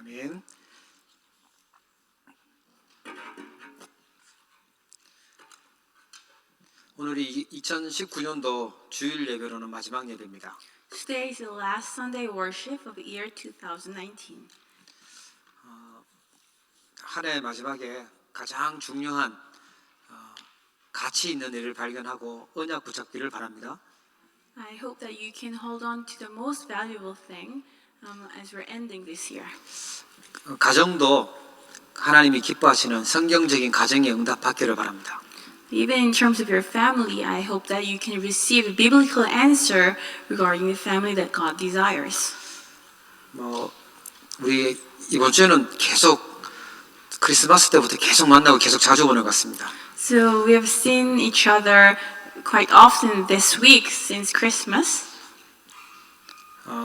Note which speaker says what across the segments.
Speaker 1: 아멘. 오늘이 2019년도 주일 예배로는 마지막 예배입니다.
Speaker 2: Today is the last Sunday worship of the year 2019.
Speaker 1: 한 해 마지막에 가장 중요한 가치 있는 일을 발견하고 언약 붙잡기를 바랍니다.
Speaker 2: I hope that you can hold on to the most valuable thing as we're ending this year.
Speaker 1: 가정도 하나님이 기뻐하시는 성경적인 가정에 응답받기를 바랍니다.
Speaker 2: Even in terms of your family, I hope that you can receive a biblical answer regarding the family that God desires.
Speaker 1: 우리 이번 주에는 계속 크리스마스 때부터 계속 만나고 계속 자주 보는 것 같습니다.
Speaker 2: So we have seen each other quite often this week since Christmas.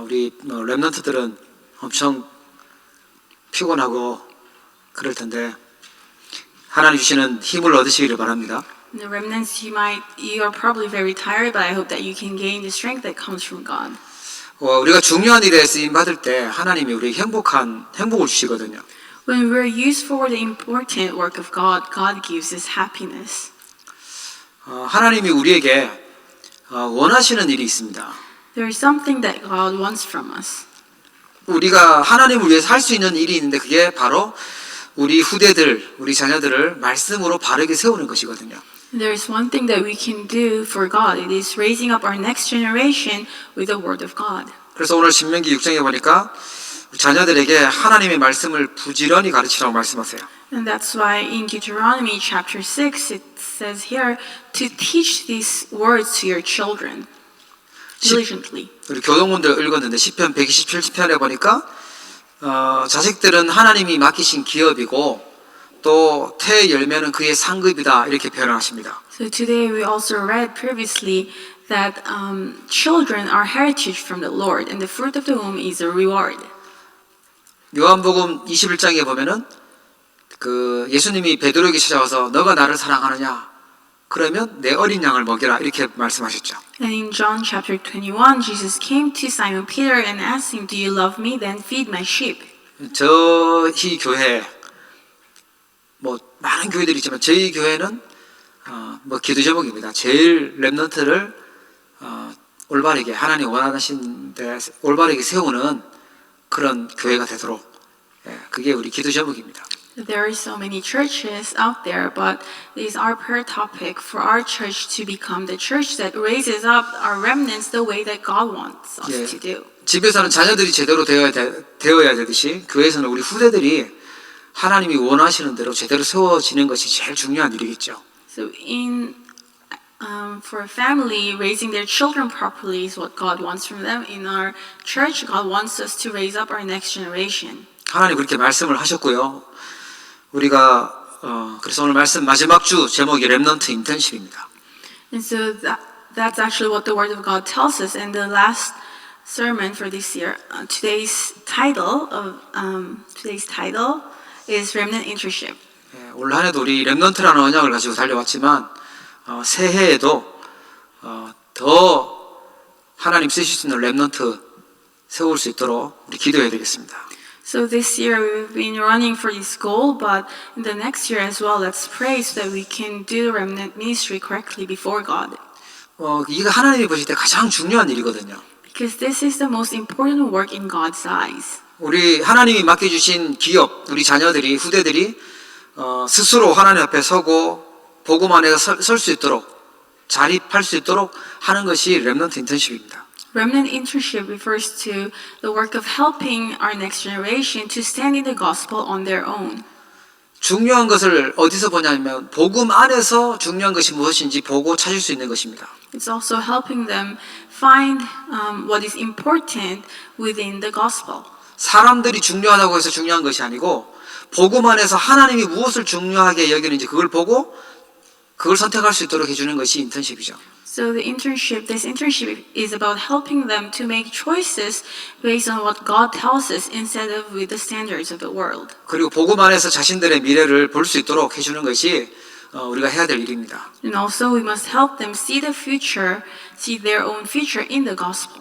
Speaker 1: 우리 렘넌트들은 엄청 피곤하고 그럴 텐데 하나님 주시는 힘을 얻으시기를 바랍니다.
Speaker 2: The remnants, you are probably very tired, but I hope that you can gain the strength that comes from God.
Speaker 1: 우리가 중요한 일에 쓰임 받을 때 하나님이 우리에게 행복을 주시거든요.
Speaker 2: When we're used for the important work of God, God gives us happiness.
Speaker 1: 하나님이 우리에게 원하시는 일이 있습니다.
Speaker 2: There is something that God wants from us.
Speaker 1: 우리가 하나님을 위해서 할 수 있는 일이 있는데 그게 바로 우리 후대들, 우리 자녀들을 말씀으로 바르게 세우는 것이거든요.
Speaker 2: There is one thing that we can do for God. It is raising up our next generation with the Word of God.
Speaker 1: 그래서 오늘 신명기 6장에 보니까 자녀들에게 하나님의 말씀을 부지런히 가르치라고 말씀하세요.
Speaker 2: And that's why in Deuteronomy chapter 6 it says here to teach these words to your children diligently.
Speaker 1: 우리 교동문들 읽었는데 시편 127편에 보니까 자식들은 하나님이 맡기신 기업이고 또 태의 열매는 그의 상급이다 이렇게 표현하십니다.
Speaker 2: So today we also read previously that children are heritage from the Lord and the fruit of the womb is a reward.
Speaker 1: 요한복음 21장에 보면은 예수님이 베드로에게 찾아와서 너가 나를 사랑하느냐? 그러면 내 어린 양을 먹여라 이렇게 말씀하셨죠.
Speaker 2: And in John chapter 21, Jesus came to Simon Peter and asked him, "Do you love me? Then feed my sheep."
Speaker 1: 저희 교회 많은 교회들이 있지만 저희 교회는 기도 제목입니다. 제일 렘넌트를 올바르게 하나님 원하신데 올바르게 세우는 그런 교회가 되도록 그게 우리 기도 제목입니다.
Speaker 2: There are so many churches out there, but it is our prayer topic for our church to become the church that raises up our remnants the way that God wants us to do.
Speaker 1: 집에서는 자녀들이 제대로 되어야 되듯이 교회에서는 우리 후대들이 하나님이 원하시는 대로 제대로 세워지는 것이 제일 중요한 일이겠죠.
Speaker 2: So for a family, raising their children properly is what God wants from them. In our church, God wants us to raise up our next generation.
Speaker 1: 하나님 그렇게 말씀을 하셨고요. 우리가 그래서 오늘 말씀 마지막 주 제목이 렘넌트 인턴십입니다.
Speaker 2: And so that's actually what the Word of God tells us. And the last sermon for this year, today's title is Remnant Internship.
Speaker 1: 올 한 해도 우리 렘넌트라는 언약을 가지고 달려왔지만 새해에도 더 하나님 쓰실 수 있는 렘넌트 세울 수 있도록 우리 기도해야 되겠습니다.
Speaker 2: So this year we've been running for this goal, but in the next year as well, let's pray so that we can do the remnant ministry correctly before God.
Speaker 1: 이게 하나님이 보실 때 가장 중요한 일이거든요.
Speaker 2: Because this is the most important work in God's eyes.
Speaker 1: 우리 하나님이 맡겨주신 기업, 우리 자녀들이 후대들이 스스로 하나님 앞에 서고 복음 안에서 설 수 있도록 자립할 수 있도록 하는 것이 렘넌트 인턴십입니다.
Speaker 2: Remnant internship refers to the work of helping our next generation to stand in the gospel on their own.
Speaker 1: 중요한 것을 어디서 보냐면 복음 안에서 중요한 것이 무엇인지 보고 찾을 수 있는 것입니다.
Speaker 2: It's also helping them find what is important within the gospel.
Speaker 1: 사람들이 중요하다고 해서 중요한 것이 아니고 복음 안에서 하나님이 무엇을 중요하게 여기는지 그걸 보고 그걸 선택할 수 있도록 해주는 것이 인턴십이죠.
Speaker 2: So this internship is about helping them to make choices based on what God tells us instead of with the standards of the world.
Speaker 1: 그리고 복음 안에서 자신들의 미래를 볼 수 있도록 해주는 것이 우리가 해야 될 일입니다.
Speaker 2: And also we must help them see their own future in the gospel.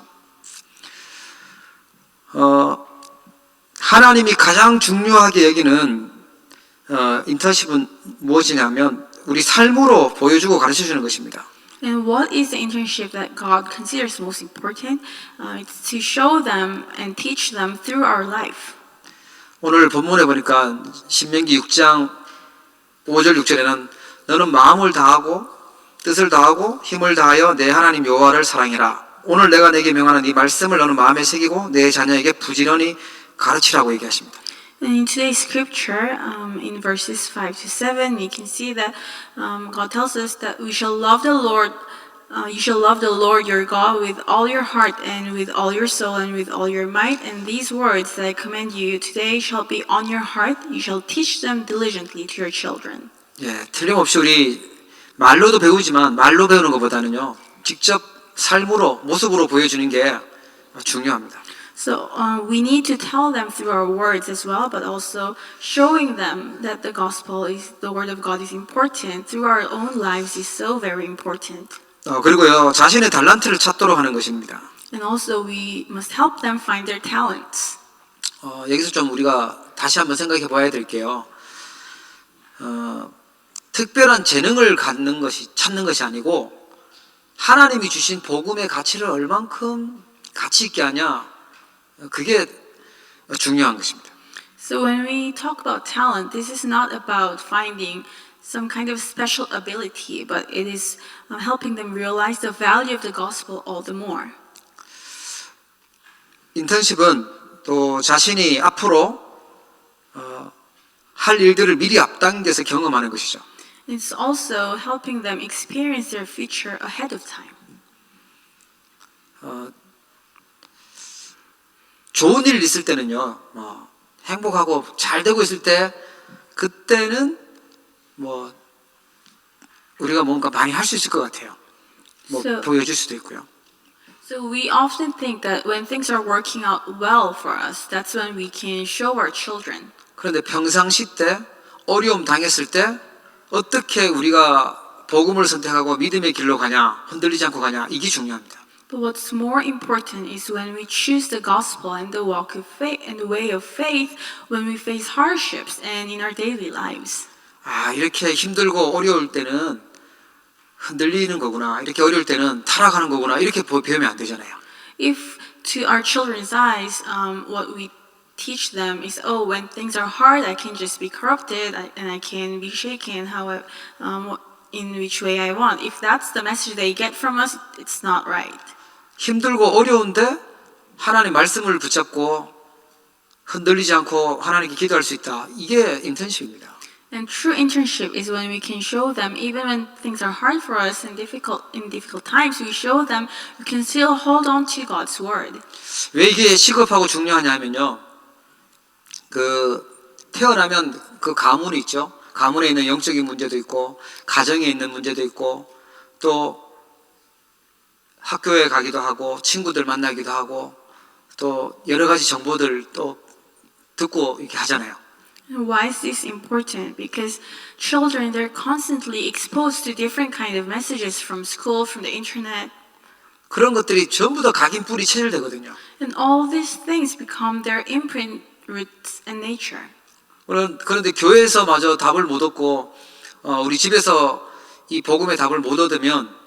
Speaker 1: 하나님이 가장 중요하게 여기는 인턴십은 무엇이냐면 우리 삶으로 보여주고 가르쳐주는 것입니다.
Speaker 2: And what is the internship that God considers most important? It's to show them and teach them through our life.
Speaker 1: 오늘 본문에 보니까 신명기 6장 5절 6절에는 너는 마음을 다하고 뜻을 다하고 힘을 다하여 내 하나님 여호와를 사랑해라. 오늘 내가 내게 명하는 이 말씀을 너는 마음에 새기고 내 자녀에게 부지런히 가르치라고 얘기하십니다.
Speaker 2: And in today's scripture, in verses 5 to 7, we can see that God tells us that we shall love the Lord. You shall love the Lord your God with all your heart and with all your soul and with all your might. And these words that I command you today shall be on your heart. You shall teach them diligently to your children.
Speaker 1: 예, 틀림없이 우리 말로도 배우지만 말로 배우는 것보다는요, 직접 삶으로 모습으로 보여주는 게 중요합니다.
Speaker 2: So we need to tell them through our words as well, but also showing them that the gospel is the word of God is important through our own lives is so very important.
Speaker 1: 그리고요, 자신의 달란트를 찾도록 하는 것입니다.
Speaker 2: And also we must help them find their talents.
Speaker 1: 여기서 좀 우리가 다시 한번 생각해 봐야 될게요. 특별한 재능을 갖는 것이 찾는 것이 아니고 하나님이 주신 복음의 가치를 얼만큼 가치 있게 하냐, 그게 중요한 것입니다.
Speaker 2: So when we talk about talent, this is not about finding some kind of special ability, but it is helping them realize the value of the gospel all the more.
Speaker 1: 인턴십은 또 자신이 앞으로 할 일들을 미리 앞당겨서 경험하는 것이죠.
Speaker 2: It's also helping them experience their future ahead of time.
Speaker 1: 좋은 일 있을 때는요, 행복하고 잘 되고 있을 때, 그때는 우리가 뭔가 많이 할 수 있을 것 같아요. 보여줄 수도 있고요.
Speaker 2: So we often think that when things are working out well for us, that's when we can show our children.
Speaker 1: 그런데 평상시 때, 어려움 당했을 때, 어떻게 우리가 복음을 선택하고 믿음의 길로 가냐, 흔들리지 않고 가냐, 이게 중요합니다.
Speaker 2: But what's more important is when we choose the gospel and the walk of faith and the way of faith when we face hardships and in our daily lives.
Speaker 1: 이렇게 힘들고 어려울 때는 흔들리는 거구나. 이렇게 어려울 때는 타락하는 거구나. 이렇게 배우면 안 되잖아요.
Speaker 2: If to our children's eyes, what we teach them is, oh, when things are hard, I can just be corrupted and I can be shaken in which way I want. If that's the message they get from us, it's not right.
Speaker 1: 힘들고 어려운데 하나님 말씀을 붙잡고 흔들리지 않고 하나님께 기도할 수 있다. 이게 인턴십입니다.
Speaker 2: And true internship is when we can show them, even when things are hard for us and in difficult times, we show them we can still hold on to God's word.
Speaker 1: 왜 이게 시급하고 중요하냐면요. 태어나면 그 가문이 있죠. 가문에 있는 영적인 문제도 있고, 가정에 있는 문제도 있고, 또 학교에 가기도 하고, 친구들 만나기도 하고, 또 여러 가지 정보들 또 듣고 이렇게 하잖아요.
Speaker 2: And why is this important? Because children, they're constantly exposed to different kind of messages from school, from the internet.
Speaker 1: 그런 것들이 전부 다 각인 뿌리 체질되거든요.
Speaker 2: And all these things become their imprint, roots, and nature.
Speaker 1: 그런데 교회에서 마저 답을 못 얻고 우리 집에서 이 복음의 답을 못 얻으면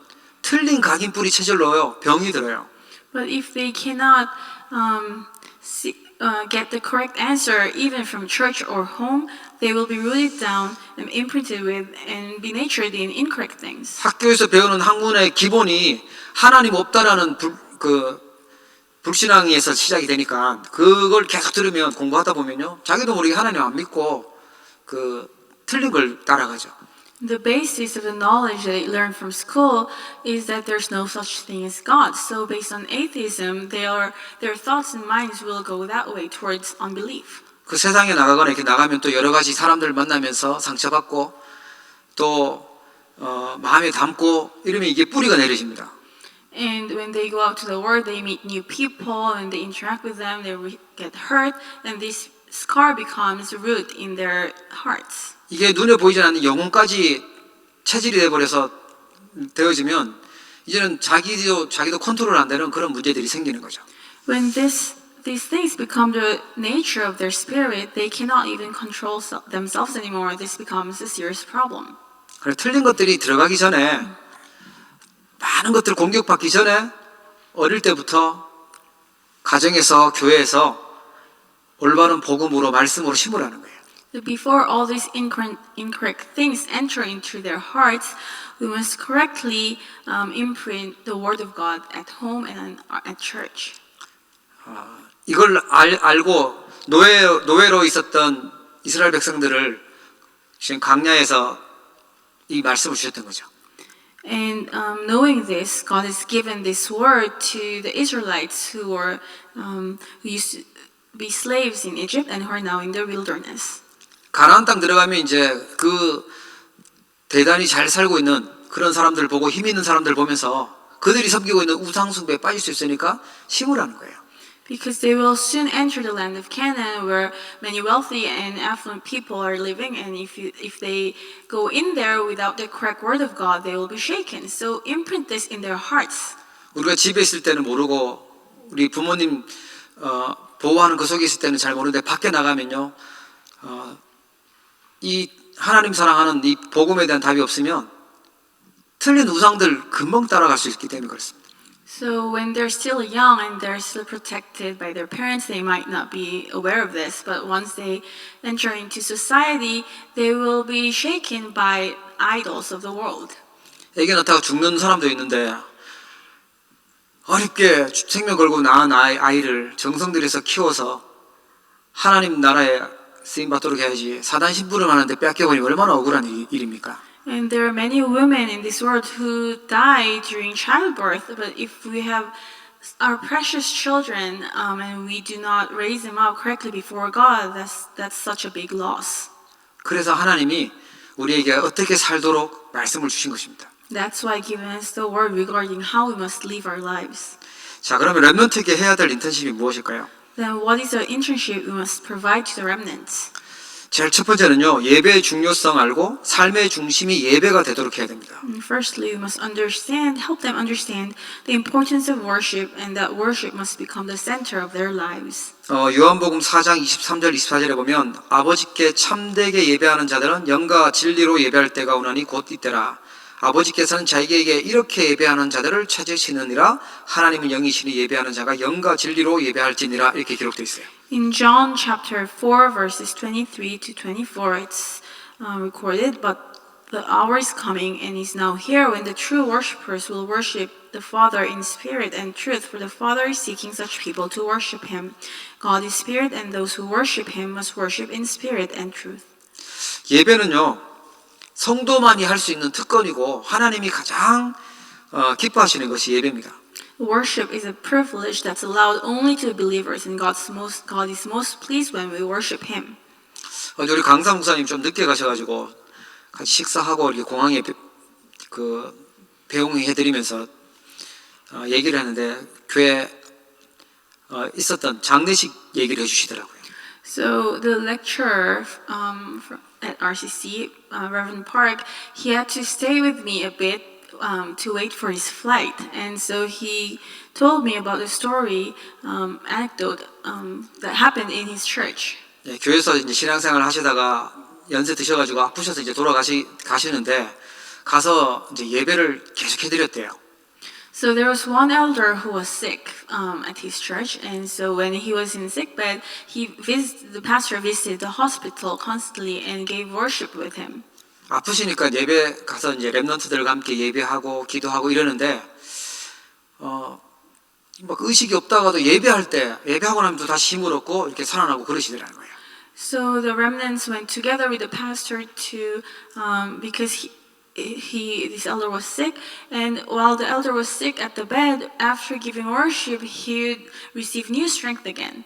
Speaker 1: 틀린 각인 뿌리 체질로요 병이 들어요.
Speaker 2: But if they cannot get the correct answer even from church or home, they will be rooted down and imprinted with and be natured in incorrect things.
Speaker 1: 학교에서 배우는 학문의 기본이 하나님 없다라는 불신앙에서 시작이 되니까 그걸 계속 들으면 공부하다 보면요 자기도 모르게 하나님 안 믿고 틀린 걸 따라가죠.
Speaker 2: The basis of the knowledge they learn from school is that there's no such thing as God. So based on atheism, their thoughts and minds will go that way towards unbelief.
Speaker 1: 그 세상에 나가거나 이렇게 나가면 또 여러 가지 사람들 만나면서 상처받고 또 마음에 담고 이러면 이게 뿌리가 내려집니다.
Speaker 2: And when they go out to the world, they meet new people and they interact with them, they get hurt, and this scar becomes a root in their hearts.
Speaker 1: 이게 눈에 보이지 않는 영혼까지 체질이 되어지면 이제는 자기도 컨트롤 안 되는 그런 문제들이 생기는 거죠.
Speaker 2: When this these things become the nature of their spirit, they cannot even control themselves anymore. This becomes a serious problem.
Speaker 1: 그래서 틀린 것들이 들어가기 전에 많은 것들 공격받기 전에 어릴 때부터 가정에서 교회에서 올바른 복음으로 말씀으로 심으라는 거예요.
Speaker 2: But before all these incorrect things enter into their hearts, we must correctly imprint the Word of God at home and at church.
Speaker 1: 이걸 알고 노예로 있었던 이스라엘 백성들을 지금 광야에서 이 말씀을 주셨던 거죠.
Speaker 2: And knowing this, God has given this word to the Israelites who used to be slaves in Egypt and who are now in the wilderness.
Speaker 1: 가나안 땅 들어가면 이제 그 대단히 잘 살고 있는 그런 사람들 보고 힘 있는 사람들 보면서 그들이 섬기고 있는 우상 숭배에 빠질 수 있으니까 심으라는 거예요.
Speaker 2: Because they will soon enter the land of Canaan, where many wealthy and affluent people are living, and if they go in there without the correct word of God, they will be shaken. So imprint this in their hearts.
Speaker 1: 우리가 집에 있을 때는 모르고 우리 부모님 보호하는 그 속에 있을 때는 잘 모르는데 밖에 나가면요, 이 하나님 사랑하는 이 복음에 대한 답이 없으면 틀린 우상들 금방 따라갈 수 있기 때문에 그렇습니다.
Speaker 2: So when they're still young and they're still protected by their parents, they might not be aware of this. But once they enter into society, they will be shaken by idols of the world.
Speaker 1: 애기 낳다가 죽는 사람도 있는데 어렵게 생명 걸고 낳은 아이를 정성 들여서 키워서 하나님 나라에 쓰임 받도록 해야지 사단 심부름 하는데 뺏겨버리면 얼마나 억울한 일입니까?
Speaker 2: And there are many women in this world who die during childbirth, but if we have our precious children and we do not raise them up correctly before God, that's such a big loss.
Speaker 1: 그래서 하나님이 우리에게 어떻게 살도록 말씀을 주신 것입니다.
Speaker 2: That's why giving us the word regarding how we must live our lives.
Speaker 1: 자, 그러면 렘넌트에게 해야 될 인턴십이 무엇일까요?
Speaker 2: Then what is the internship we must provide to the remnants?
Speaker 1: 제일 첫 번째는요, 예배의 중요성 알고 삶의 중심이 예배가 되도록 해야 됩니다.
Speaker 2: Firstly, we must help them understand the importance of worship, and that worship must become the center of their lives.
Speaker 1: 요한복음 4장 23절 24절에 보면 아버지께 참되게 예배하는 자들은 영과 진리로 예배할 때가 오나니 곧 이때라. 아버지께서는 자기에게 이렇게 예배하는 자들을 찾으시느니라. 하나님은 영이시니 예배하는 자가 영과 진리로 예배할지니라. 이렇게 기록되어 있어요.
Speaker 2: In John chapter 4 verses 23 to 24, it's recorded, but the hour is coming and is now here when the true worshippers will worship the Father in spirit and truth, for the Father is seeking such people to worship Him. God is spirit, and those who worship Him must worship in spirit and truth.
Speaker 1: 예배는요, 성도만이 할 수 있는 특권이고 하나님이 가장 기뻐하시는 것이 예배입니다.
Speaker 2: Worship is a privilege that's allowed only to believers, and God is most pleased when we worship Him.
Speaker 1: 어제 우리 강사 목사님 좀 늦게 가셔가지고 같이 식사하고 이렇게 공항에 배웅해드리면서 얘기를 하는데 교회에 있었던 장례식 얘기를 해주시더라고요.
Speaker 2: So the lecturer at RCC, Reverend Park, he had to stay with me a bit to wait for his flight, and so he told me about the story, anecdote that happened in his church.
Speaker 1: 네, 교회에서 이제 신앙생활 하시다가 연세 드셔가지고 아프셔서 이제 가시는데 가서 이제 예배를 계속 해드렸대요.
Speaker 2: So there was one elder who was sick at his church, and so when he was in sickbed, the pastor visited the hospital constantly and gave worship with him.
Speaker 1: 아프시니까 예배 가서 이제 렘넌트들과 함께 예배하고 기도하고 이러는데 막 의식이 없다가도 예배하고 나면 또 다시 힘을 얻고 이렇게 살아나고 그러시더라는 거예요.
Speaker 2: So the remnants went together with the pastor to because this elder was sick, and while the elder was sick at the bed, after giving worship, he would receive new strength again.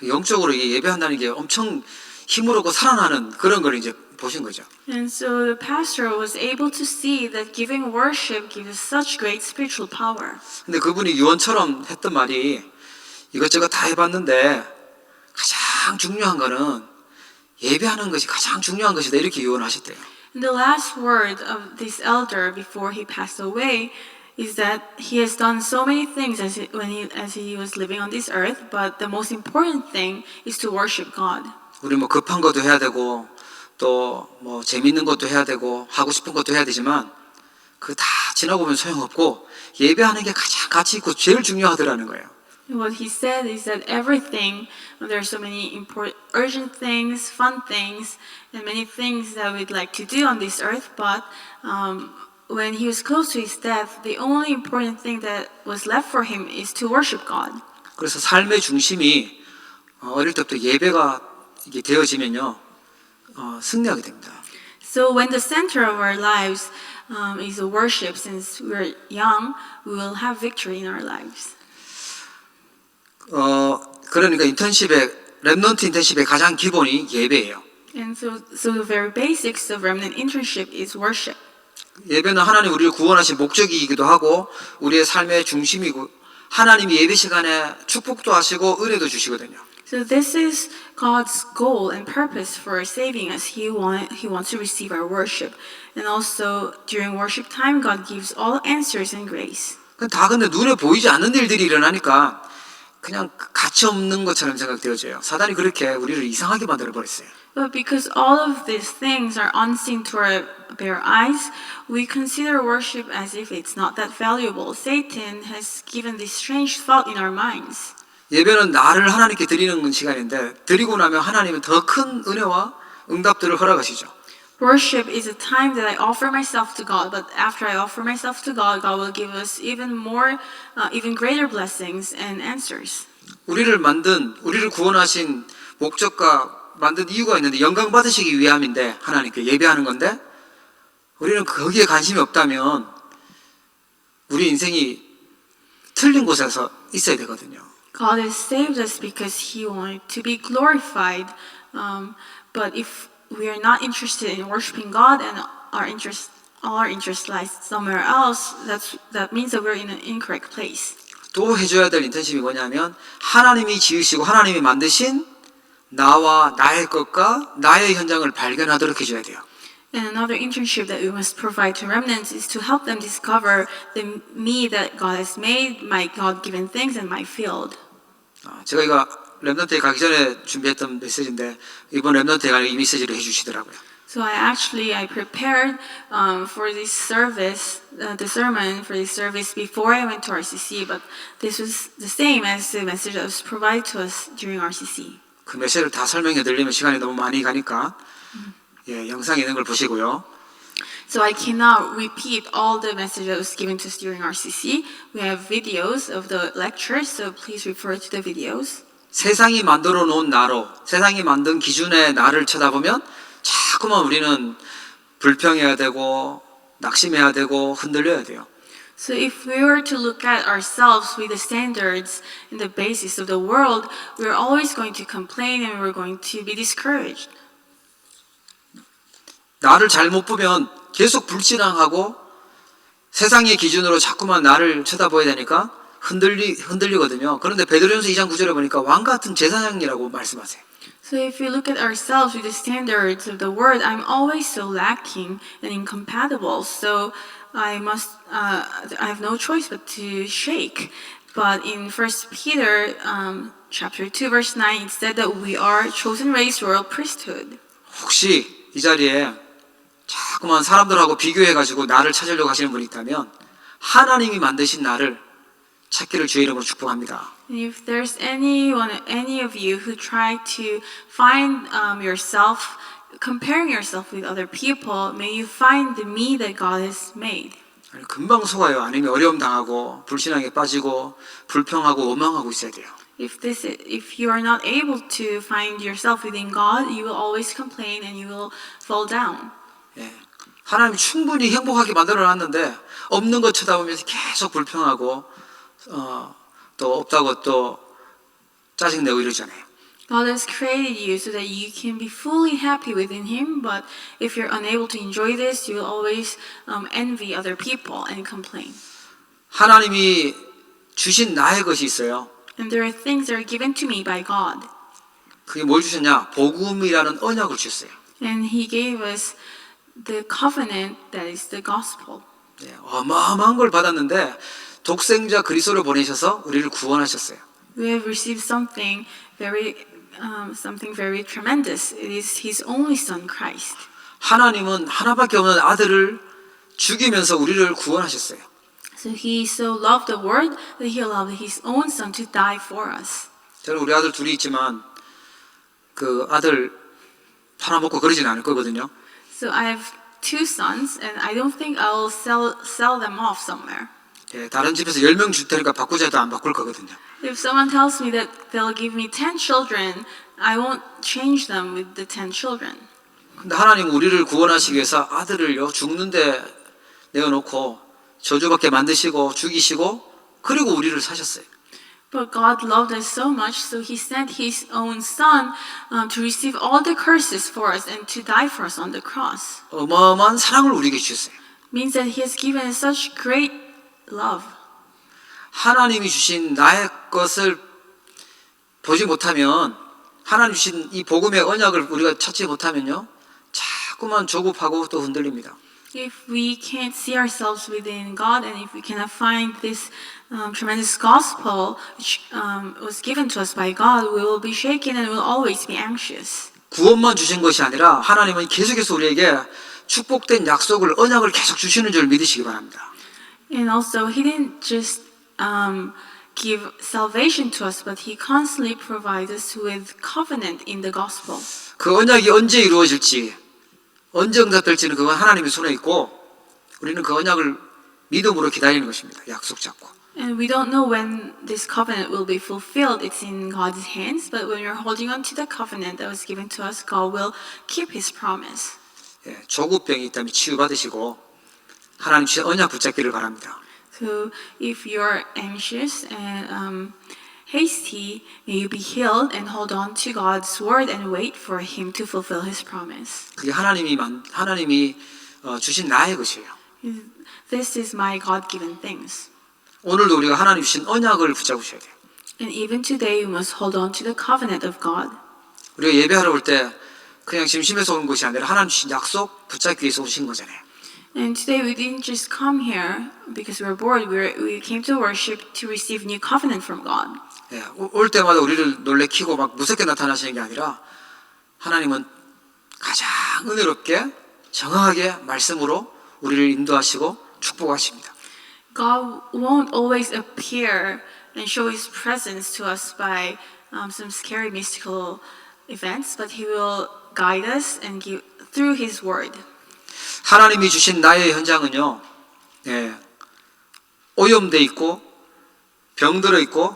Speaker 1: 영적으로 예배한다는 게 엄청 힘을 얻고 살아나는 그런 걸 이제 보신 거죠.
Speaker 2: And so the pastor was able to see that giving worship gives such great spiritual power.
Speaker 1: 근데 그분이 유언처럼 했던 말이 이것저것 다 해봤는데 가장 중요한 거는 예배하는 것이 가장 중요한 것이다 이렇게 유언하셨대요.
Speaker 2: And the last word of this elder before he passed away is that he has done so many things as he was living on this earth, but the most important thing is to worship God.
Speaker 1: 우리 뭐 급한 것도 해야 되고 또 뭐 재밌는 것도 해야 되고 하고 싶은 것도 해야 되지만 그 다 지나고 보면 소용없고 예배하는 게 가장 가치 있고 제일 중요하더라는 거예요.
Speaker 2: What he said is that everything, there are so many important, urgent things, fun things, and many things that we'd like to do on this earth, but when he was close to his death, the only important thing that was left for him is to worship God.
Speaker 1: 그래서 삶의 중심이 어릴 때부터 예배가 이게 되어지면요 승리하게 됩니다.
Speaker 2: So when the center of our lives is worship, since we're young, we will have victory in our lives.
Speaker 1: 그러니까 렘넌트 인턴십의 가장 기본이 예배예요.
Speaker 2: And so the very basics of remnant internship is worship.
Speaker 1: 예배는 하나님 우리를 구원하신 목적이기도 하고 우리의 삶의 중심이고 하나님이 예배 시간에 축복도 하시고 은혜도 주시거든요.
Speaker 2: So this is God's goal and purpose for saving us. He wants to receive our worship. And also during worship time, God gives all answers and grace.
Speaker 1: 다 근데 눈에 보이지 않는 일들이 일어나니까 그냥 가치 없는 것처럼 생각되어져요. 사단이 그렇게 우리를 이상하게 만들어 버렸어요.
Speaker 2: But because all of these things are unseen to our bare eyes, we consider worship as if it's not that valuable. Satan has given this strange thought in our minds.
Speaker 1: 예배는 나를 하나님께 드리는 시간인데 드리고 나면 하나님은 더 큰 은혜와 응답들을 허락하시죠.
Speaker 2: Worship is a time that I offer myself to God, but after I offer myself to God, God will give us even more, even greater blessings and answers.
Speaker 1: 우리를 구원하신 목적과 만든 이유가 있는데 영광 받으시기 위함인데 하나님께 예배하는 건데 우리는 거기에 관심이 없다면 우리 인생이 틀린 곳에서 있어야 되거든요.
Speaker 2: God has saved us because He wanted to be glorified, but if we are not interested in worshiping God and all our interest lies somewhere else, that means that we're in an incorrect place.
Speaker 1: 또 해줘야 될 인턴십이 뭐냐면 하나님이 지으시고 하나님이 만드신 나와 나의 것과 나의 현장을 발견하도록 해줘야 돼요.
Speaker 2: And another internship that we must provide to remnants is to help them discover the me that God has made, my God-given things, and my field.
Speaker 1: 제가 이거 렘넌트에 가기 전에 준비했던 메시지인데 이번 렘넌트에 가는 이 메시지를 해주시더라고요.
Speaker 2: So I prepared for this service, the sermon for this service before I went to RCC, but this was the same as the message that was provided to us during RCC.
Speaker 1: 그 메시지를 다 설명해 드리면 시간이 너무 많이 가니까 영상에 있는 걸 보시고요.
Speaker 2: So I cannot repeat all the message that was given to us during RCC. We have videos of the lectures, so please refer to the videos.
Speaker 1: 세상이 만들어 놓은 나로, 세상이 만든 기준의 나를 쳐다보면 자꾸만 우리는 불평해야 되고 낙심해야 되고 흔들려야 돼요.
Speaker 2: So if we were to look at ourselves with the standards and the basis of the world, we're always going to complain and we're going to be discouraged.
Speaker 1: 나를 잘못 보면 계속 불신앙하고 세상의 기준으로 자꾸만 나를 쳐다봐야 되니까 흔들리거든요. 그런데 베드로전서 2장 9절에 보니까 왕 같은 제사장이라고 말씀하세요.
Speaker 2: So if we look at ourselves with the standards of the world, I'm always so lacking and incompatible. So I have no choice but to shake. But in 1 Peter chapter 2 verse 9, it said that we are chosen race, royal priesthood.
Speaker 1: 혹시 이 자리에 자꾸만 사람들하고 비교해가지고 나를 찾으려고 하시는 분이 있다면 하나님이 만드신 나를 찾기를 주의 이름으로 축복합니다.
Speaker 2: And if there's any of you who try to find yourself, comparing yourself with other people, may you find the me that God has made.
Speaker 1: 금방 속아요. 아니면 어려움 당하고 불신앙에 빠지고 불평하고 원망하고 있어야 돼요.
Speaker 2: If you are not able to find yourself within God, you will always complain and you will fall down.
Speaker 1: 하나님이 충분히 행복하게 만들어놨는데 없는 것 쳐다보면서 계속 불평하고 또 없다고 또 짜증내고 이러잖아요.
Speaker 2: God has created you so that you can be fully happy within Him, but if you're unable to enjoy this, you will always envy other people and complain.
Speaker 1: 하나님이 주신 나의 것이 있어요.
Speaker 2: And there are things that are given to me by God.
Speaker 1: 그게 뭘 주셨냐? 복음이라는 언약을 주셨어요.
Speaker 2: And He gave us the covenant that is the gospel.
Speaker 1: 어마어마한 걸 받았는데 독생자 그리스도를 보내셔서 우리를 구원하셨어요.
Speaker 2: We have received something very tremendous. It is His only Son, Christ.
Speaker 1: 하나님은 하나밖에 없는 아들을 죽이면서 우리를 구원하셨어요.
Speaker 2: So He so loved the world that He allowed His own Son to die for us.
Speaker 1: 저는 우리 아들 둘이 있지만 그 아들 팔아먹고 그러진 않을 거거든요.
Speaker 2: So I have two sons, and I don't think I will sell them off somewhere.
Speaker 1: 다른 집에서 10명 줄 테니까 바꾸자 해도 안 바꿀 거거든요.
Speaker 2: If someone tells me that they'll give me 10 children, I won't change them with the 10 children.
Speaker 1: 근데 하나님 우리를 구원하시기 위해서 아들을요 죽는데 내어놓고 저주받게 만드시고 죽이시고 그리고 우리를 사셨어요.
Speaker 2: But God loved us so much, so He sent His own Son to receive all the curses for us and to die for us on the cross.
Speaker 1: 어마어마한 사랑을 우리에게 주셨어요.
Speaker 2: Means that He has given us such great love.
Speaker 1: 하나님이 주신 나의 것을 보지 못하면 하나님 주신 이 복음의 언약을 우리가 찾지 못하면요 자꾸만 조급하고 또 흔들립니다.
Speaker 2: If we can't see ourselves within God, and if we cannot find this tremendous gospel which was given to us by God, we will be shaken and will always be anxious.
Speaker 1: 구원만 주신 것이 아니라 하나님은 계속해서 우리에게 축복된 약속을 언약을 계속 주시는 줄 믿으시기 바랍니다.
Speaker 2: And also, He didn't just give salvation to us, but He constantly provides us with covenant in the gospel.
Speaker 1: 그 언약이 언제 이루어질지 언제 응답될지는 그건 하나님의 손에 있고 우리는 그 언약을 믿음으로 기다리는 것입니다. 약속 잡고.
Speaker 2: And we don't know when this covenant will be fulfilled. It's in God's hands. But when we're holding on to the covenant that was given to us, God will keep His promise.
Speaker 1: 조급병이 있다면 치유받으시고 하나님 주신 언약 붙잡기를 바랍니다.
Speaker 2: So if you're anxious and hasty, may you be healed and hold on to God's word and wait for Him to fulfill His promise.
Speaker 1: 그게 하나님이 주신 나의 것이에요.
Speaker 2: This is my God-given things.
Speaker 1: 오늘도 우리가 하나님 주신 언약을 붙잡으셔야 돼요.
Speaker 2: And even today, we must hold on to the covenant of God.
Speaker 1: 우리가 예배하러 올 때 그냥 심심해서 온 것이 아니라 하나님 주신 약속 붙잡기 위해서 오신 거잖아요.
Speaker 2: And today we didn't just come here because we were bored. We came to worship to receive new covenant from God.
Speaker 1: 올 때마다 우리를 놀래키고 막 무섭게 나타나시는 게 아니라 하나님은 가장 은혜롭게 정확하게 말씀으로 우리를 인도하시고 축복하십니다.
Speaker 2: God won't always appear and show His presence to us by some scary mystical events, but He will guide us and give through His word.
Speaker 1: 하나님이 주신 나의 현장은요, 오염돼 있고 병들어 있고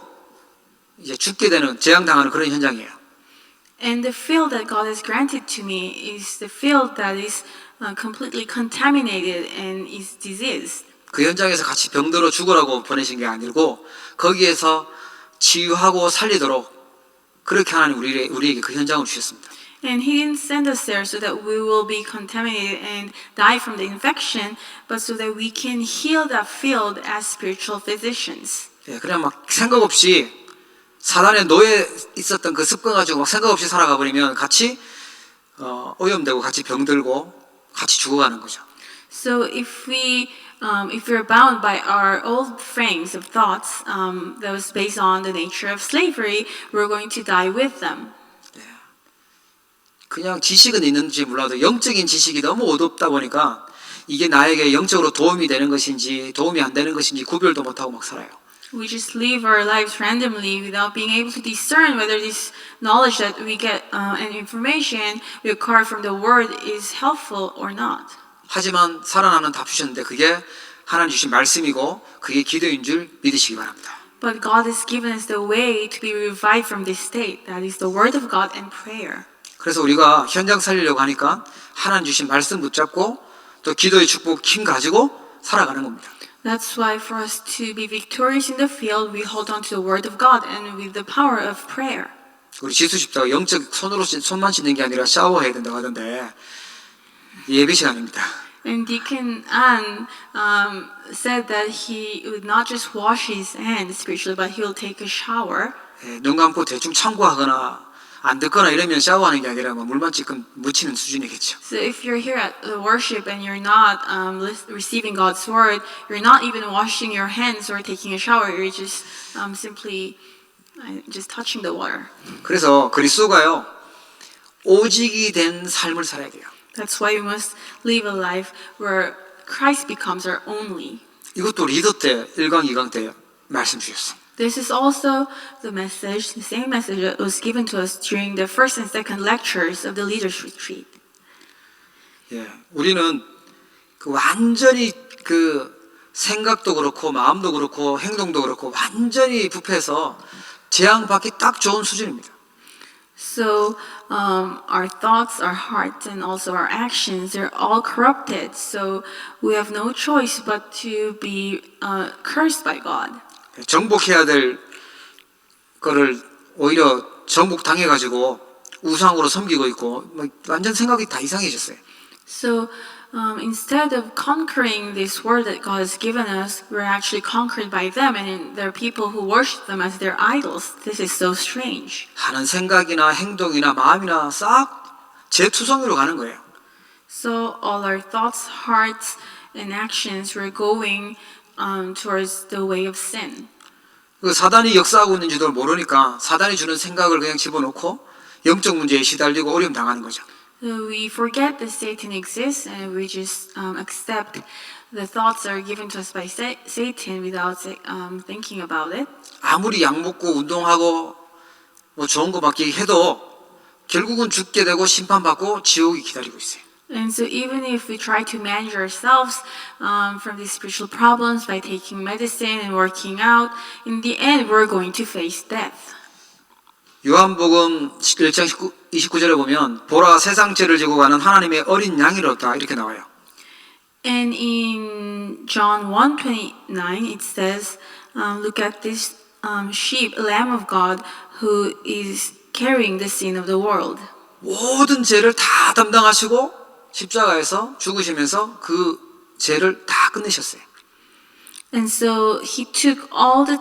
Speaker 1: 이제 죽게 되는 재앙당하는 그런 현장이에요.
Speaker 2: And the field that God has granted to me is the field that is completely contaminated and is diseased.
Speaker 1: 그 현장에서 같이 병들어 죽으라고 보내신 게 아니고 거기에서 치유하고 살리도록 그렇게 하나님 우리에게 그 현장을 주셨습니다.
Speaker 2: And He didn't send us there so that we will be contaminated and die from the infection, but so that we can heal that field as spiritual physicians.
Speaker 1: 그냥 막 생각 없이 사단의 노예 있었던 그 습관 가지고 막 생각 없이 살아가 버리면 같이 오염되고 같이 병들고 같이 죽어가는 거죠.
Speaker 2: So if we're bound by our old frames of thoughts that was based on the nature of slavery, we're going to die with them.
Speaker 1: 그냥 지식은 있는지 몰라도 영적인 지식이 너무 어둡다 보니까 이게 나에게 영적으로 도움이 되는 것인지 도움이 안 되는 것인지 구별도 못하고 막 살아요.
Speaker 2: We just live our lives randomly without being able to discern whether this knowledge that we get and information we acquire from the Word is helpful or not.
Speaker 1: 하지만 살아나는 답 주셨는데 그게 하나님 주신 말씀이고 그게 기도인 줄 믿으시기 바랍니다.
Speaker 2: But God has given us the way to be revived from this state. That is the Word of God and prayer.
Speaker 1: 그래서 우리가 현장 살리려고 하니까 하나님 주신 말씀 붙잡고 또 기도의 축복 힘 가지고 살아가는 겁니다.
Speaker 2: That's why for us to be victorious in the field, we hold on to the Word of God and with the power of prayer.
Speaker 1: 우리 지수 집사가 영적 손만 씻는 게 아니라 샤워해야 된다고 하던데 예배 시간입니다.
Speaker 2: And Deacon An said that he would not just wash his hands spiritually, but he will take a shower.
Speaker 1: 눈 감고 대충 참고하거나 안 듣거나 이러면 샤워하는 게 아니라 뭐 물만 찔끔 묻히는 수준이겠죠.
Speaker 2: So if you're here at the worship and you're not receiving God's word, you're not even washing your hands or taking a shower. You're just simply just touching the water.
Speaker 1: 그래서 그리스도가요 오직이 된 삶을 살아야 돼요.
Speaker 2: That's why we must live a life where Christ becomes our only.
Speaker 1: 이것도 리더 때 1강 2강 때 말씀 주셨어요.
Speaker 2: This is also the message, the same message that was given to us during the first and second lectures of the Leaders Retreat.
Speaker 1: 예, 우리는 그 완전히 그 생각도 그렇고 마음도 그렇고 행동도 그렇고 완전히 부패해서 재앙받기 딱 좋은 수준입니다.
Speaker 2: So our thoughts, our hearts, and also our actions, they're all corrupted. So we have no choice but to be cursed by God.
Speaker 1: 정복해야 될 거를 오히려 정복당해가지고 우상으로 섬기고 있고 뭐 완전 생각이 다 이상해졌어요.
Speaker 2: So instead of conquering this world that God has given us, we're actually conquered by them, and there are people who worship them as their idols. This is so strange.
Speaker 1: 하는 생각이나 행동이나 마음이나 싹 제 투성이로 가는 거예요.
Speaker 2: So all our thoughts, hearts, and actions were going towards the way of sin.
Speaker 1: 그 사단이 역사하고 있는지도 모르니까 사단이 주는 생각을 그냥 집어넣고 영적 문제에 시달리고 어려움 당하는 거죠.
Speaker 2: So we forget that Satan exists, and we just accept the thoughts that are given to us by Satan without thinking about it.
Speaker 1: 아무리 약 먹고 운동하고 뭐 좋은 거 받기 해도 결국은 죽게 되고 심판받고 지옥이 기다리고 있어요.
Speaker 2: And so even if we try to manage ourselves from these spiritual problems by taking medicine and working out, in the end we're going to face death.
Speaker 1: 요한복음 1장 29절에 보면 보라 세상 죄를 지고 가는 하나님의 어린 양이로다 이렇게 나와요.
Speaker 2: And in John 1:29 it says, look at this sheep, lamb of God, who is carrying the sin of the world.
Speaker 1: 모든 죄를 다 담당하시고 십자가에서 죽으시면서 그 죄를 다 끝내셨어요.
Speaker 2: And so he took all the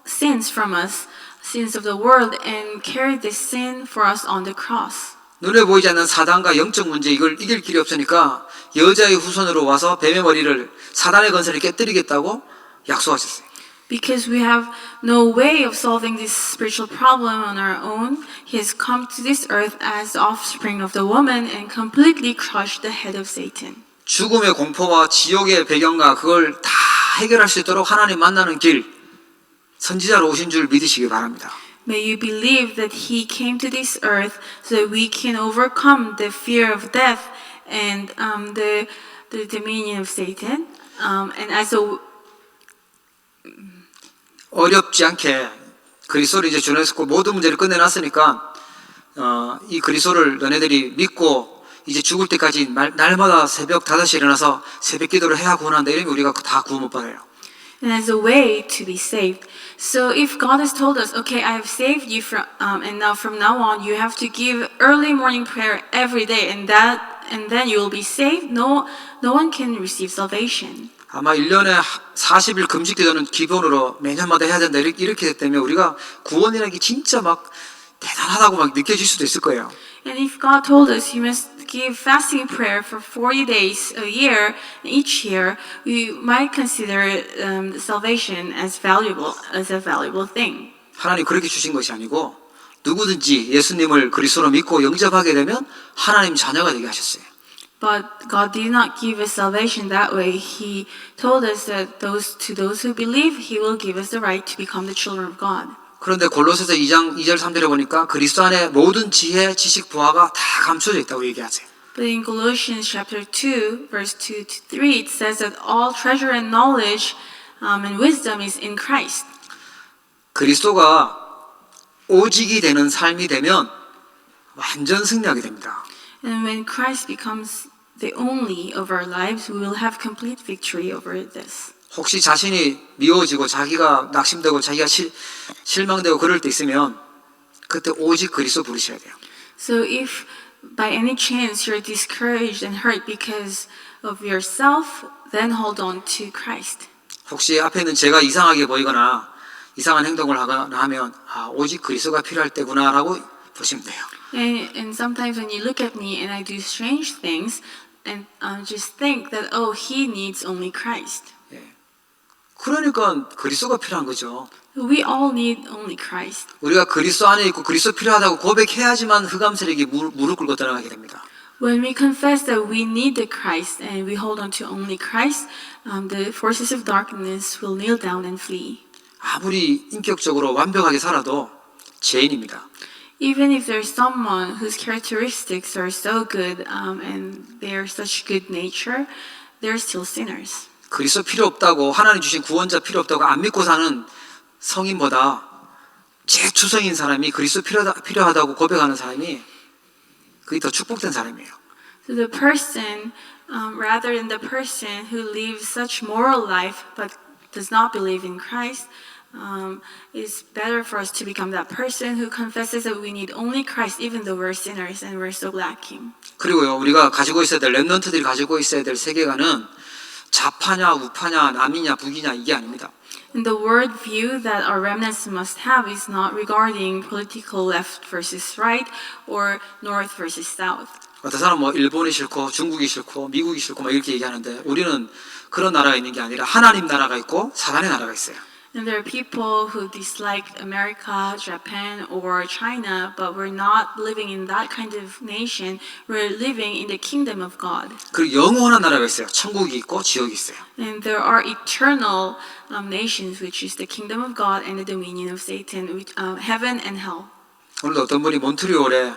Speaker 2: sins from us, sins of the world, and carried this sin for us on the cross.
Speaker 1: 눈에 보이지 않는 사단과 영적 문제 이걸 이길 길이 없으니까 여자의 후손으로 와서 뱀의 머리를 사단의 건설을 깨뜨리겠다고 약속하셨어요.
Speaker 2: Because we have no way of solving this spiritual problem on our own, he has come to this earth as the offspring of the woman and completely crushed the head of Satan.
Speaker 1: 죽음의 공포와 지옥의 배경과 그걸 다 해결할 수 있도록 하나님 만나는 길 선지자로 오신 줄 믿으시기 바랍니다.
Speaker 2: May you believe that he came to this earth so that we can overcome the fear of death and the dominion of Satan. And as a
Speaker 1: 어렵지 않게 그리스도를 이제 주냈고 모든 문제를 끝내놨으니까 이 그리스도를 너네들이 믿고 이제 죽을 때까지 날마다 새벽 5시에 일어나서 새벽 기도를 해야 구원한다 이러면 우리가 다 구원 못 받아요.
Speaker 2: and as a way to be saved. So if God has told us, okay, I have saved you and now from now on you have to give early morning prayer every day, and then you will be saved. No one can receive salvation.
Speaker 1: 아마 1년에 40일 금식 기도는 기본으로 매년마다 해야 된다 이렇게 됐다면 우리가 구원이라는 게 진짜 막 대단하다고 막 느껴질 수도 있을 거예요.
Speaker 2: And if God told us you must give fasting prayer for 40 days a year, each year, we might consider salvation as a valuable thing.
Speaker 1: 하나님 그렇게 주신 것이 아니고 누구든지 예수님을 그리스도로 믿고 영접하게 되면 하나님 자녀가 되게 하셨어요.
Speaker 2: But God did not give us salvation that way. He told us that to those who believe, He will give us the right to become the children of God.
Speaker 1: 그런데 골로새서 2장 2절 3절에 보니까 그리스도 안에 모든 지혜, 지식, 보화가 다 감춰져 있다고 얘기하세요.
Speaker 2: But in Colossians chapter 2, verse 2 to 3, it says that all treasure and knowledge and wisdom is in Christ.
Speaker 1: 그리스도가 오직이 되는 삶이 되면 완전 승리하게 됩니다.
Speaker 2: And when Christ becomes the only of our lives, we will have complete victory over this.
Speaker 1: 혹시 자신이 미워지고 자기가 낙심되고 자기가 실망되고 그럴 때 있으면 그때 오직 그리스도 부르셔야 돼요.
Speaker 2: So if by any chance you're discouraged and hurt because of yourself, then hold on to Christ.
Speaker 1: 혹시 앞에 있는 제가 이상하게 보이거나 이상한 행동을 하거나 하면 오직 그리스도가 필요할 때구나라고 보시면 돼요.
Speaker 2: And sometimes when you look at me and I do strange things, and just think that, oh, he needs only Christ.
Speaker 1: 그러니까 그리스도가 필요한 거죠.
Speaker 2: We all need only Christ.
Speaker 1: 우리가 그리스도 안에 있고 그리스도 필요하다고 고백해야지만 흑암세력이 무릎 꿇고 떠나가게 됩니다.
Speaker 2: When we confess that we need the Christ and we hold on to only Christ, the forces of darkness will kneel down and flee.
Speaker 1: 아무리 인격적으로 완벽하게 살아도 죄인입니다.
Speaker 2: Even if there's someone whose characteristics are so good and they are such good nature, they're still sinners.
Speaker 1: 그리스도 필요 없다고 하나님 주신 구원자 필요 없다고 안 믿고 사는 성인보다 제추성인 사람이 그리스도 필요하다고 고백하는 사람이 그게 더 축복된 사람이에요.
Speaker 2: So the person, rather than the person who lives such moral life but does not believe in Christ, it's better for us to become that person who confesses that we need only Christ even though we're sinners and we're so lacking.
Speaker 1: 그리고요, 우리가 가지고 있어야 될 렘넌트들이 가지고 있어야 될 세계관은 좌파냐 우파냐 남이냐 북이냐 이게 아닙니다.
Speaker 2: And the world view that our remnants must have is not regarding political left versus right or north versus south.
Speaker 1: 어떤 사람은 뭐 일본이 싫고 중국이 싫고 미국이 싫고 막 이렇게 얘기하는데 우리는 그런 나라가 있는 게 아니라 하나님 나라가 있고 사단의 나라가 있어요.
Speaker 2: And there are people who dislike America, Japan, or China, but we're not living in that kind of nation. We're living in the kingdom of God.
Speaker 1: 그리고 영원한 나라가 있어요. 천국이 있고 지옥이 있어요.
Speaker 2: And there are eternal nations, which is the kingdom of God and the dominion of Satan, heaven and hell.
Speaker 1: 오늘도 어떤 분이 몬트리올에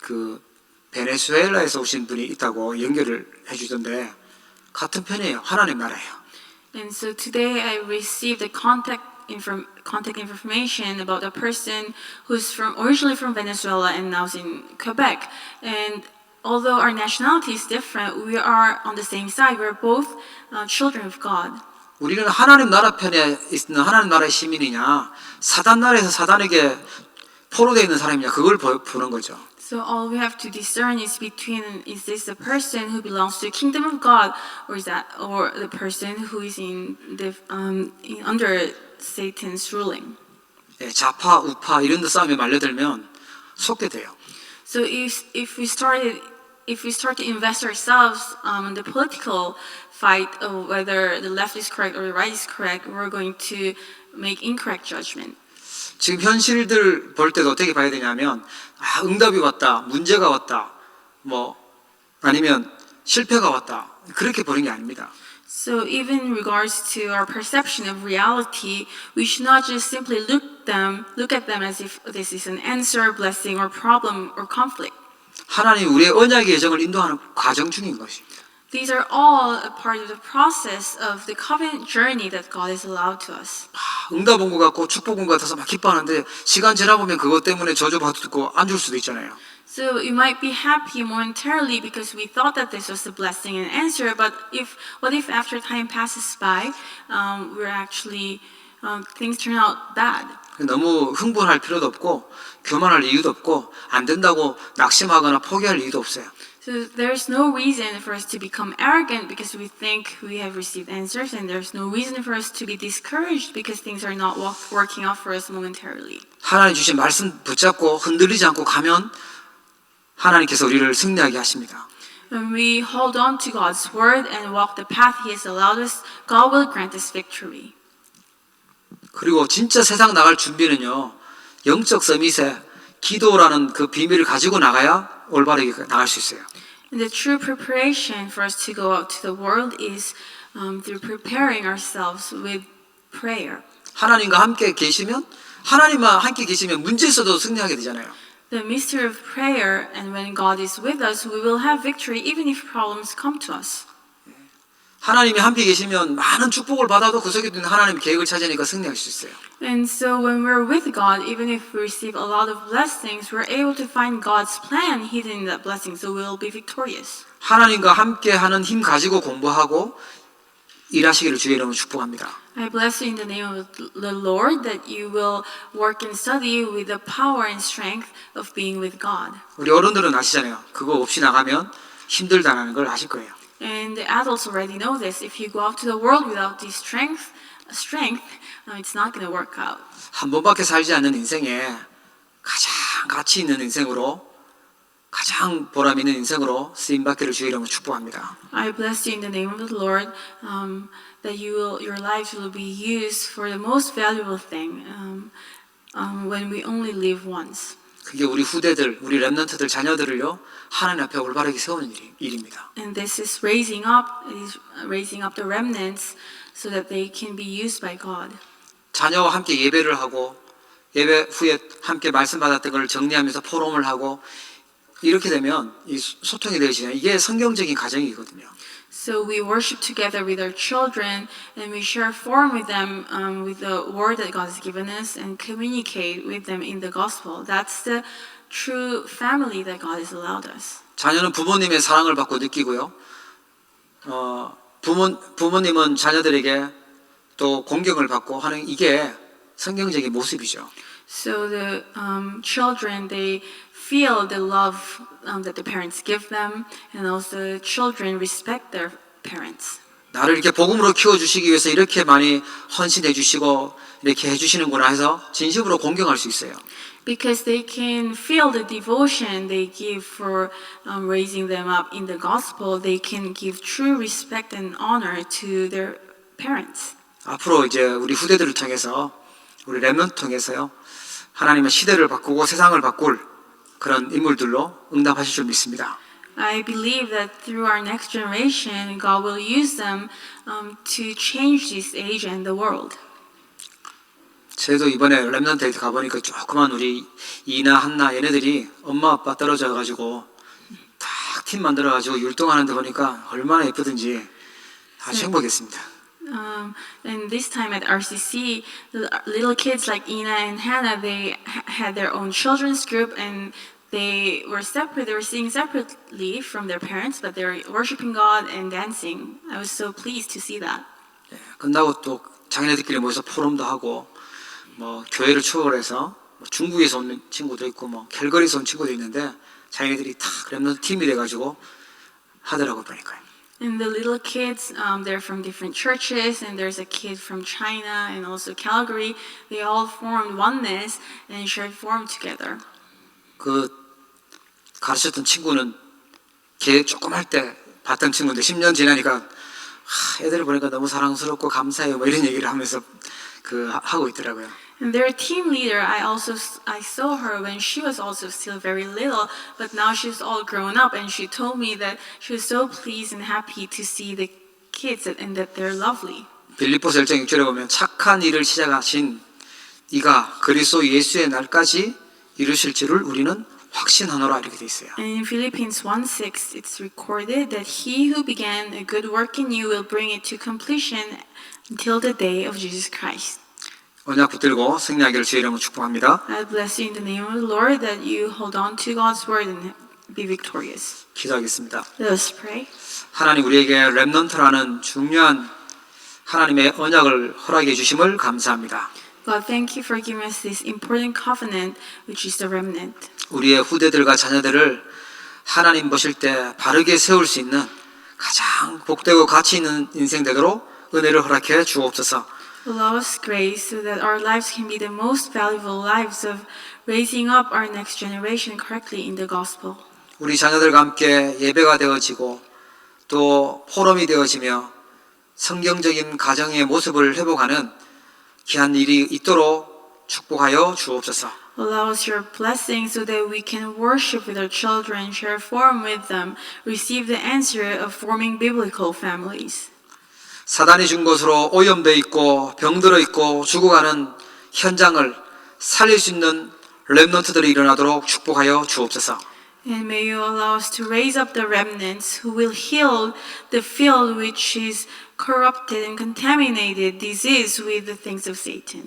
Speaker 1: 그 베네수엘라에서 오신 분이 있다고 연결을 해주던데 같은 편이에요. 하나님 나라예요.
Speaker 2: And so today I received the contact information about a person who's originally from Venezuela and now is in Quebec. And although our nationality is different, we are on the same side. We're both children of God.
Speaker 1: 우리는 하나님 나라 편에 있는 하나님 나라의 시민이냐 사단 나라에서 사단에게 포로되어 있는 사람이냐 그걸 보는 거죠.
Speaker 2: So all we have to discern is this the person who belongs to the kingdom of God, or the person who is under Satan's ruling.
Speaker 1: 좌파 우파 이런 데 싸움에 말려들면 속게 돼요.
Speaker 2: So if we start to invest ourselves in the political fight of whether the left is correct or the right is correct, we're going to make incorrect judgment.
Speaker 1: 지금 현실들 볼 때도 어떻게 봐야 되냐면 응답이 왔다, 문제가 왔다, 뭐 아니면 실패가 왔다 그렇게 보는 게 아닙니다.
Speaker 2: So even in regards to our perception of reality, we should not just simply look at them as if this is an answer, blessing, or problem or conflict.
Speaker 1: 하나님 우리의 언약의 여정을 인도하는 과정 중인 것입니다.
Speaker 2: These are all a part of the process of the covenant journey that God has allowed to us.
Speaker 1: 응답 온 것 같고 축복 온 것 같아서 막 기뻐하는데 시간 지나보면 그것 때문에 저주받고 안 줄 수도 있잖아요.
Speaker 2: So you might be happy momentarily because we thought that this was a blessing and answer, but what if after time passes by, we're actually things turn out bad?
Speaker 1: 너무 흥분할 필요도 없고 교만할 이유도 없고 안 된다고 낙심하거나 포기할 이유도 없어요.
Speaker 2: So there's no reason for us to become arrogant because we think we have received answers, and there's no reason for us to be discouraged because things are not working out for us momentarily.
Speaker 1: 하나님 주신 말씀 붙잡고 흔들리지 않고 가면 하나님께서 우리를 승리하게 하십니다.
Speaker 2: When we hold on to God's word and walk the path He has allowed us, God will grant us victory.
Speaker 1: 그리고 진짜 세상 나갈 준비는요, 영적 서밋에 기도라는 그 비밀을 가지고 나가야 올바르게 나갈 수 있어요.
Speaker 2: And the true preparation for us to go out to the world is through preparing ourselves with prayer.
Speaker 1: 하나님과 함께 계시면 하나님과 함께 계시면 문제 있어도 승리하게 되잖아요.
Speaker 2: The mystery of prayer, and when God is with us, we will have victory even if problems come to us.
Speaker 1: 하나님이 함께 계시면 많은 축복을 받아도 그 속에 있는 하나님의 계획을 찾으니까 승리할 수 있어요.
Speaker 2: And so when we're with God, even if we receive a lot of blessings, we're able to find God's plan hidden in that blessing, so we'll be victorious.
Speaker 1: 하나님과 함께 하는 힘 가지고 공부하고 일하시기를 주의 이름으로 축복합니다.
Speaker 2: I bless you in the name of the Lord that you will work and study with the power and strength of being with God.
Speaker 1: 우리 어른들은 아시잖아요. 그거 없이 나가면 힘들다는 걸 아실 거예요.
Speaker 2: And the adults already know this. If you go out to the world without this strength, strength, it's not going to work out.
Speaker 1: 한 번밖에 살지 않는 인생에 가장 가치 있는 인생으로 가장 보람 있는 인생으로 쓰임 받기를 주의 이름으로 축복합니다.
Speaker 2: I bless you in the name of the Lord, that your lives will be used for the most valuable thing when we only live once.
Speaker 1: 그게 우리 후대들, 우리 렘넌트들 자녀들을요 하나님 앞에 올바르게 세우는 일입니다.
Speaker 2: And this is raising up the remnants so that they can be used by God.
Speaker 1: 자녀와 함께 예배를 하고 예배 후에 함께 말씀 받았던 걸 정리하면서 포럼을 하고 이렇게 되면 이 소통이 되어지냐 이게 성경적인 가정이거든요.
Speaker 2: So we worship together with our children, and we share form with them with the word that God has given us, and communicate with them in the gospel. That's the true family that God has allowed us.
Speaker 1: 자녀는 부모님의 사랑을 받고 느끼고요. 부모님은 자녀들에게 또 공경을 받고 하는 이게 성경적인 모습이죠.
Speaker 2: So the children, they feel the love that the parents give them, and also children respect their parents.
Speaker 1: 나를 이렇게 복음으로 키워주시기 위해서 이렇게 많이 헌신해 주시고 이렇게 해주시는구나 해서 진심으로 공경할 수 있어요.
Speaker 2: Because they can feel the devotion they give for raising them up in the gospel, they can give true respect and honor to their parents.
Speaker 1: 앞으로 이제 우리 후대들을 통해서 우리 렘넌트 통해서요 하나님의 시대를 바꾸고 세상을 바꿀 그런 인물들로 응답하실 줄 믿습니다.
Speaker 2: I believe that through our next generation, God will use them to change this age and the world.
Speaker 1: 저도 이번에 렘넌트에 가보니까 조그만 우리 이나 한나 얘네들이 엄마 아빠 떨어져 가지고 딱 팀 만들어 가지고 율동하는 데 보니까 얼마나 예쁘든지 아주 행복했습니다.
Speaker 2: And this time at RCC, the little kids like Ina and Hannah, they had their own children's group, and they were separate. They were singing separately from their parents, but they were worshiping God and dancing. I was so pleased to see that.
Speaker 1: 예, 끝나고 또 자기네들끼리 모여서 포럼도 하고 뭐 교회를 초월해서 뭐 중국에서 온 친구도 있고 뭐 캘거리에서 온 친구도 있는데 자기네들이 다 렘넌트 팀이 돼가지고 하더라고 보니까요.
Speaker 2: And the little kids, they're from different churches, and there's a kid from China and also Calgary. They all formed oneness and shared form together.
Speaker 1: 그 가르쳤던 친구는 걔 조금 할 때 봤던 친구인데 10년 지나니까 애들을 보니까 너무 사랑스럽고 감사해요 뭐 이런 얘기를 하면서 그 하고 있더라고요.
Speaker 2: And their team leader, I saw her when she was also still very little, but now she's all grown up, and she told me that she was so pleased and happy to see the kids and that they're lovely.
Speaker 1: 빌립보서 1장 6절에 보면 착한 일을 시작하신 이가 그리스도 예수의 날까지 이루실 줄을 우리는 확신하노라 이렇게 돼 있어요.
Speaker 2: And in Philippians 1:6, it's recorded that he who began a good work in you will bring it to completion until the day of Jesus Christ.
Speaker 1: 언약 붙들고 승리하기를 주의 이름으로 축복합니다.
Speaker 2: I bless you in the name of the Lord that you hold on to God's word and be victorious.
Speaker 1: 기도하겠습니다.
Speaker 2: Let us pray.
Speaker 1: 하나님 우리에게 렘넌트라는 중요한 하나님의 언약을 허락해 주심을 감사합니다.
Speaker 2: God, thank you for giving us this important covenant, which is the remnant.
Speaker 1: 우리의 후대들과 자녀들을 하나님 보실 때 바르게 세울 수 있는 가장 복되고 가치 있는 인생 되도록 은혜를 허락해 주옵소서.
Speaker 2: Allow us grace so that our lives can be the most valuable lives of raising up our next generation correctly in the gospel.
Speaker 1: 우리 자녀들과 함께 예배가 되어지고 또 포럼이 되어지며 성경적인 가정의 모습을 회복하는 귀한 일이 있도록 축복하여 주옵소서.
Speaker 2: Allow us your blessing so that we can worship with our children, share form with them, receive the answer of forming biblical families.
Speaker 1: 사단이 준 것으로 오염되어 있고 병들어 있고 죽어가는 현장을 살릴 수 있는 렘넌트들이 일어나도록 축복하여 주옵소서.
Speaker 2: And may you allow us to raise up the remnants who will heal the field which is corrupted and contaminated, diseased with the things of Satan.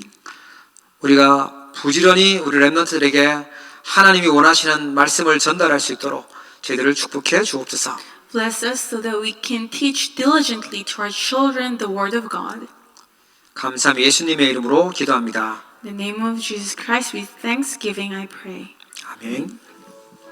Speaker 1: 우리가 부지런히 우리 렘넌트들에게 하나님이 원하시는 말씀을 전달할 수 있도록 저희들을 축복해 주옵소서.
Speaker 2: Bless us so that we can teach diligently to our children the word of God.
Speaker 1: 감사함 예수님의 이름으로 기도합니다.
Speaker 2: In the name of Jesus Christ, with thanksgiving I pray.
Speaker 1: 아멘.